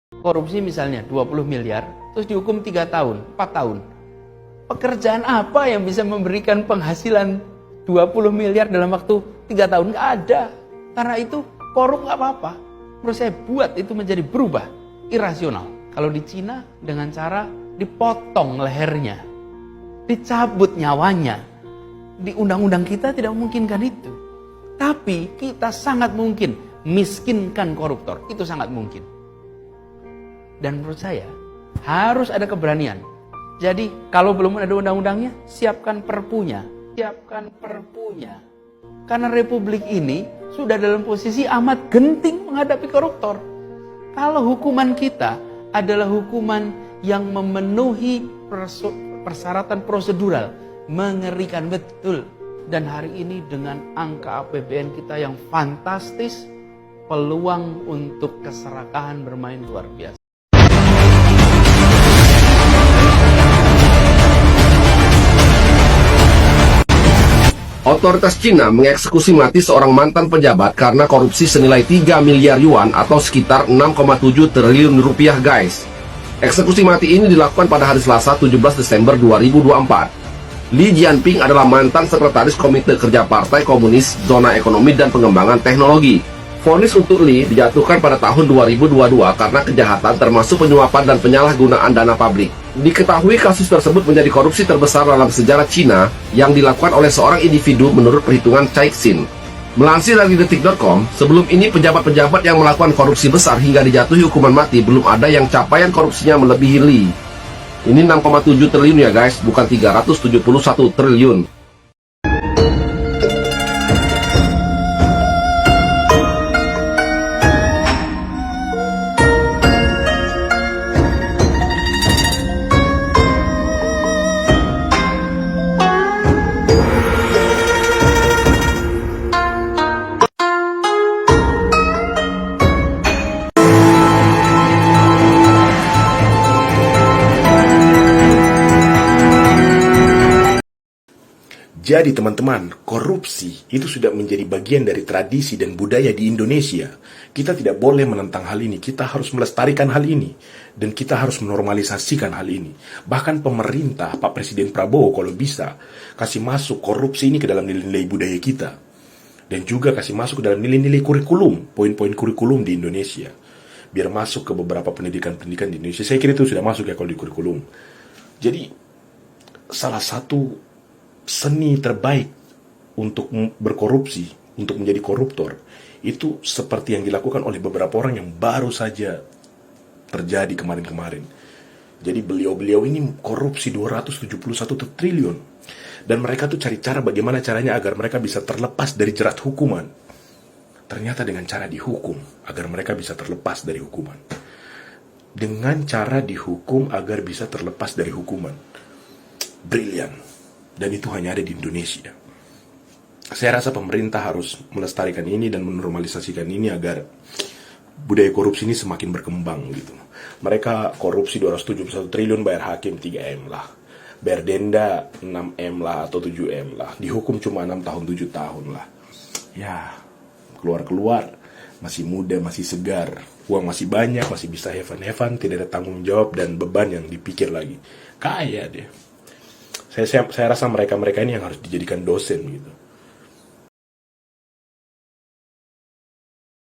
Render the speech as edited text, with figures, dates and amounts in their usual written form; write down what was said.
Korupsi misalnya 20 miliar, terus dihukum 3 tahun, 4 tahun. Pekerjaan apa yang bisa memberikan penghasilan 20 miliar dalam waktu 3 tahun? Nggak ada. Karena itu korup nggak apa-apa. Menurut saya buat itu menjadi berubah, irasional. Kalau di Cina dengan cara dipotong lehernya, dicabut nyawanya. Di undang-undang kita tidak memungkinkan itu. Tapi kita sangat mungkin miskinkan koruptor. Itu sangat mungkin. Dan menurut saya harus ada keberanian. Jadi kalau belum ada undang-undangnya, siapkan perpunya. Siapkan perpunya. Karena republik ini sudah dalam posisi amat genting menghadapi koruptor. Kalau hukuman kita adalah hukuman yang memenuhi persyaratan prosedural, mengerikan betul. Dan hari ini dengan angka APBN kita yang fantastis, peluang untuk keserakahan bermain luar biasa. Otoritas Cina mengeksekusi mati seorang mantan pejabat karena korupsi senilai 3 miliar yuan atau sekitar 6,7 triliun rupiah guys. Eksekusi mati ini dilakukan pada hari Selasa 17 Desember 2024. Li Jianping adalah mantan sekretaris Komite Kerja Partai Komunis Zona Ekonomi dan Pengembangan Teknologi. Vonis untuk Li dijatuhkan pada tahun 2022 karena kejahatan termasuk penyuapan dan penyalahgunaan dana publik. Diketahui kasus tersebut menjadi korupsi terbesar dalam sejarah Cina yang dilakukan oleh seorang individu menurut perhitungan Caixin. Melansir dari detik.com, sebelum ini pejabat-pejabat yang melakukan korupsi besar hingga dijatuhi hukuman mati belum ada yang capaian korupsinya melebihi Li. Ini 6,7 triliun ya guys, bukan 371 triliun. Jadi teman-teman, korupsi itu sudah menjadi bagian dari tradisi dan budaya di Indonesia. Kita tidak boleh menentang hal ini, kita harus melestarikan hal ini. Dan kita harus menormalisasikan hal ini. Bahkan pemerintah, Pak Presiden Prabowo kalau bisa, kasih masuk korupsi ini ke dalam nilai-nilai budaya kita. Dan juga kasih masuk ke dalam nilai-nilai kurikulum, poin-poin kurikulum di Indonesia. Biar masuk ke beberapa pendidikan-pendidikan di Indonesia. Saya kira itu sudah masuk ya kalau di kurikulum. Jadi, salah satu seni terbaik untuk berkorupsi, untuk menjadi koruptor, itu seperti yang dilakukan oleh beberapa orang yang baru saja terjadi kemarin-kemarin. Jadi beliau-beliau ini korupsi 271 triliun. Dan mereka tuh cari cara bagaimana caranya agar mereka bisa terlepas dari jerat hukuman. Ternyata dengan cara dihukum, agar mereka bisa terlepas dari hukuman. Dengan cara dihukum agar bisa terlepas dari hukuman. Brilian. Dan itu hanya ada di Indonesia. Saya rasa pemerintah harus melestarikan ini dan menormalisasikan ini agar budaya korupsi ini semakin berkembang gitu. Mereka korupsi 271 triliun, bayar hakim 3M lah. Bayar denda 6M lah atau 7M lah. Dihukum cuma 6 tahun, 7 tahun lah. Ya, keluar-keluar masih muda, masih segar. Uang masih banyak, masih bisa hevan-hevan, tidak ada tanggung jawab dan beban yang dipikir lagi. Kaya deh. Saya rasa mereka ini yang harus dijadikan dosen gitu.